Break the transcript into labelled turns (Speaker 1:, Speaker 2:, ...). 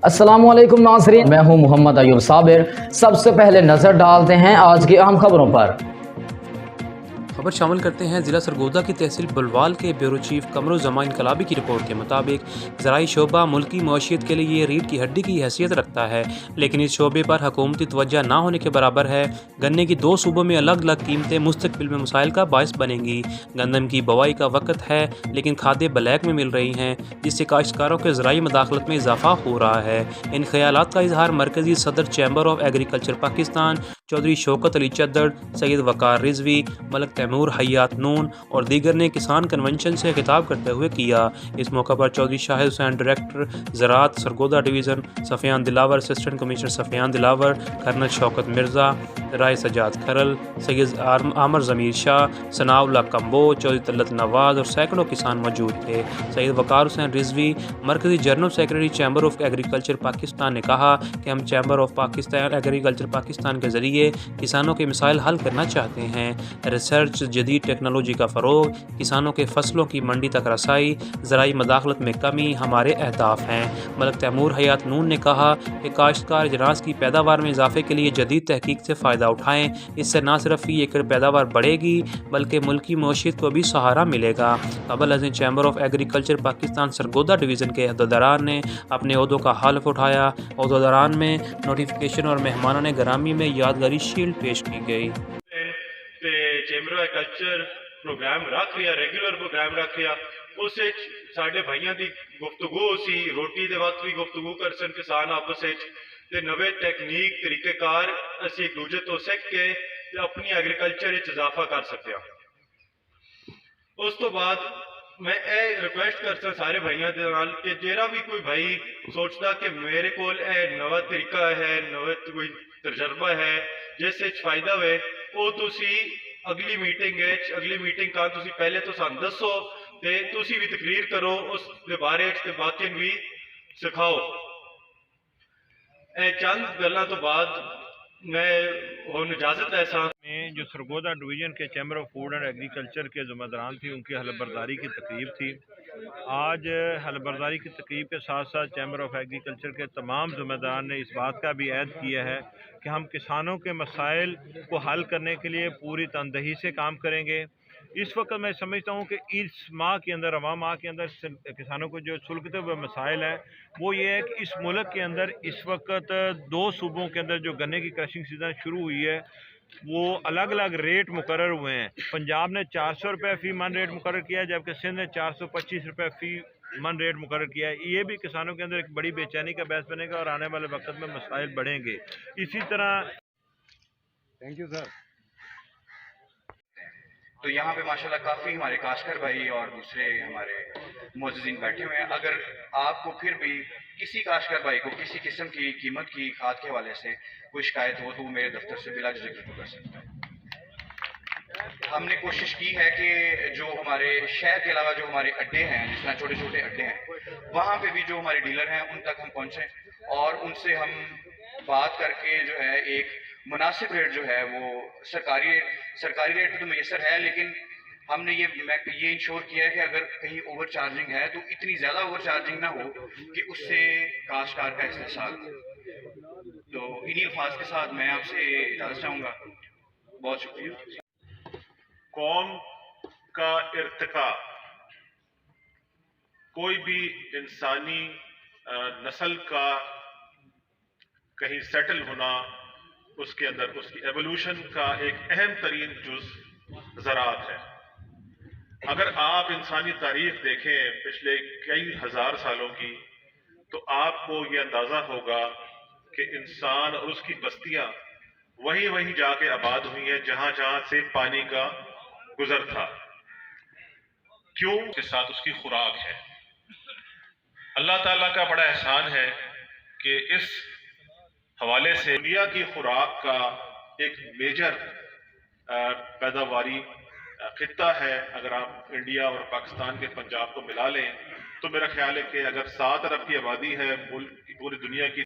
Speaker 1: अस्सलाम वालेकुम नाज़रीन, मैं हूं मोहम्मद अयूब साबिर। सबसे पहले नज़र डालते हैं आज की अहम खबरों पर।
Speaker 2: खबर शामिल करते हैं ज़िला सरगोदा की तहसील बुलवाल के ब्यूरो चीफ कमरुज़्ज़मान इनकलाबी की रिपोर्ट के मुताबिक ज़राई शोबा मुल्की मईशत के लिए रीढ़ की हड्डी की हैसियत रखता है, लेकिन इस शोबे पर हुकूमती तवज्जो ना होने के बराबर है। गन्ने की 2 सूबों में अलग अलग कीमतें मुस्तकबिल में मसाइल का बायस बनेंगी। गंदम की बवाई का वक्त है, लेकिन खादें ब्लैक में मिल रही हैं, जिससे काश्तकारों के ज़राई मदाखलत में इजाफा हो रहा है। इन ख्यालात का इजहार मरकज़ी सदर chamber of agriculture Pakistan Chaudhry Shaukat Ali Chadhar, Syed Waqar Rizvi, Malik Taimur Hayat Noon और दीगर ने किसान कन्वेंशन से खिताब करते हुए किया। इस मौका पर चौधरी शाहिद हुसैन डायरेक्टर ज़राअत Sargodha division, Sufiyan Dilawar assistant commissioner Sufiyan Dilawar, colonel Shaukat Mirza, Rai Sajjad Kharal, Syed Aamir Zameer Shah, Sanaullah Kamboj, Chaudhary तल्लत नवाज़ और सैकड़ों किसान मौजूद थे। सैयद वकार हुसैन रिजवी, मरकज़ी general secretary chamber of agriculture Pakistan ने कहा कि हम chamber of Pakistan agriculture Pakistan के ज़रिए किसानों के मसाइल हल करना चाहते हैं। रिसर्च, जदीद टेक्नोलॉजी का फ़रोग, किसानों के फसलों की मंडी तक रसाई, ज़राई मदाखलत में कमी हमारे अहदाफ हैं। मलक तैमूर हयात नून ने कहा कि काश्तकार अजनास की पैदावार में इजाफे के लिए जदीद तहकीक से फ़ायदा उठाएँ। इससे न सिर्फ फी एकड़ पैदावार बढ़ेगी, बल्कि मुल्की मईशत को भी सहारा मिलेगा। कबल अज़ chamber of agriculture Pakistan Sargodha division के अहदेदारान ने अपने अहदों का हल्फ उठाया। अहदेदारान में नोटिफिकेशन और मेहमानान गरामी में यादगारी शील्ड पेश की गई।
Speaker 3: ਤੇ ਚੈਂਬਰ ਆਫ ਕਲਚਰ ਪ੍ਰੋਗਰਾਮ ਰੱਖ ਰਿਹਾ, ਰੈਗੂਲਰ ਪ੍ਰੋਗਰਾਮ ਰੱਖ ਰਿਹਾ। ਉਸ ਵਿੱਚ ਸਾਡੇ ਭਾਈਆਂ ਦੀ ਗੁਫ਼ਤਗੂ ਸੀ, ਰੋਟੀ ਦੇ ਵਕਤ ਵੀ ਗੁਫ਼ਤਗੂ ਕਰ ਸਨ ਕਿਸਾਨ ਆਪਸ ਵਿੱਚ, ਤੇ ਨਵੇਂ ਟੈਕਨੀਕ ਤਰੀਕੇਕਾਰ ਅਸੀਂ ਇੱਕ ਦੂਜੇ ਤੋਂ ਸਿੱਖ ਕੇ ਤੇ ਆਪਣੀ ਐਗਰੀਕਲਚਰ ਵਿੱਚ ਇਜ਼ਾਫਾ ਕਰ ਸਕਦੇ ਹਾਂ। ਉਸ ਤੋਂ ਬਾਅਦ ਮੈਂ ਇਹ ਰਿਕੁਐਸਟ ਕਰਦਾ ਸਾਰੇ ਭਾਈਆਂ ਦੇ ਨਾਲ ਕਿ ਜਿਹੜਾ ਵੀ ਕੋਈ ਭਾਈ ਸੋਚਦਾ ਕਿ ਮੇਰੇ ਕੋਲ ਇਹ ਨਵਾਂ ਤਰੀਕਾ ਹੈ, ਨਵਾਂ ਕੋਈ ਤਜਰਬਾ ਹੈ ਜਿਸ ਵਿੱਚ ਫਾਇਦਾ ਹੋਵੇ, ਉਹ ਤੁਸੀਂ ਅਗਲੀ ਮੀਟਿੰਗ ਤਾਂ ਤੁਸੀਂ ਪਹਿਲੇ ਤੋਂ ਸਾਨੂੰ ਦੱਸੋ ਤੇ ਤੁਸੀਂ ਵੀ ਤਕਰੀਰ ਕਰੋ ਉਸ ਦੇ ਬਾਰੇ ਵਿੱਚ ਤੇ ਬਾਕੀਆਂ ਨੂੰ ਵੀ ਸਿਖਾਓ। ਇਹ ਚੰਦ ਗੱਲਾਂ ਤੋਂ ਬਾਅਦ मैं ਹੁਣ इजाज़त ऐसा
Speaker 4: में जो सरगोदा डिवीज़न के chamber of food and agriculture के ज़िम्मेदारान थी, उनकी हलबरदारी की तकरीब थी। आज हलबरदारी की तकरीब के साथ साथ चैम्बर ऑफ एग्रीकल्चर के तमाम ज़िम्मेदारान ने इस बात का भी ऐद किया है कि हम किसानों के मसाइल को हल करने के लिए पूरी तनदही से काम करेंगे। इस वक्त मैं समझता हूँ कि इस माह के अंदर, रवां माह के अंदर किसानों को जो सुलगते हुए मसाइल हैं वो ये है कि इस मुल्क के अंदर इस वक्त 2 सूबों के अंदर जो गन्ने की क्रशिंग सीज़न शुरू हुई है वो अलग अलग रेट मुकर्रर हुए हैं। पंजाब ने 400 रुपये फ़ी मन रेट मुकर्रर किया है, जबकि सिंध ने 425 रुपये फ़ी मन रेट मुकर्रर किया है। ये भी किसानों के अंदर एक बड़ी बेचैनी का बायस बनेगा और आने वाले वक्त में मसाइल बढ़ेंगे। इसी तरह
Speaker 5: थैंक यू सर। तो यहाँ पे माशाल्लाह काफ़ी हमारे काश्तकार भाई और दूसरे हमारे मोअज़्ज़िज़ीन बैठे हुए हैं। अगर आपको फिर भी किसी काश्तकार भाई को किसी किस्म की कीमत की खाद के हवाले से कोई शिकायत हो तो वो मेरे दफ्तर से बिला झिझक कर सकता है। हमने कोशिश की है कि जो हमारे शहर के अलावा जो हमारे अड्डे हैं, जिस तरह छोटे छोटे अड्डे हैं, वहाँ पे भी जो हमारे डीलर हैं उन तक हम पहुँचें और उनसे हम बात करके जो है एक मुनासिब रेट जो है वो सरकारी रेट तो मैसर है, लेकिन हमने ये इंश्योर किया है कि अगर कहीं ओवर चार्जिंग है तो इतनी ज़्यादा ओवर चार्जिंग ना हो कि उससे काश्तकार का इस्तेसाल हो। तो इन्हीं अल्फाज के साथ मैं आपसे इजाज़त चाहूँगा। बहुत शुक्रिया।
Speaker 6: कौम का इर्तिका, कोई भी इंसानी नस्ल का कहीं सेटल होना, उसके अंदर उसकी एवोल्यूशन का एक अहम तरीन जुज़ ज़राअत है। अगर आप इंसानी तारीख देखें पिछले कई हज़ार सालों की, तो आपको ये अंदाज़ा होगा कि इंसान और उसकी बस्तियां वहीं जाके आबाद हुई हैं जहां से पानी का गुजर था। क्यों? के साथ उसकी खुराक है। अल्लाह ताला का बड़ा एहसान है कि इस हवाले से दुनिया की खुराक का एक मेजर पैदावारी खित्ता है। अगर आप इंडिया और पाकिस्तान के पंजाब को मिला लें तो मेरा ख्याल है कि अगर 7 अरब की आबादी है पूरी दुनिया की,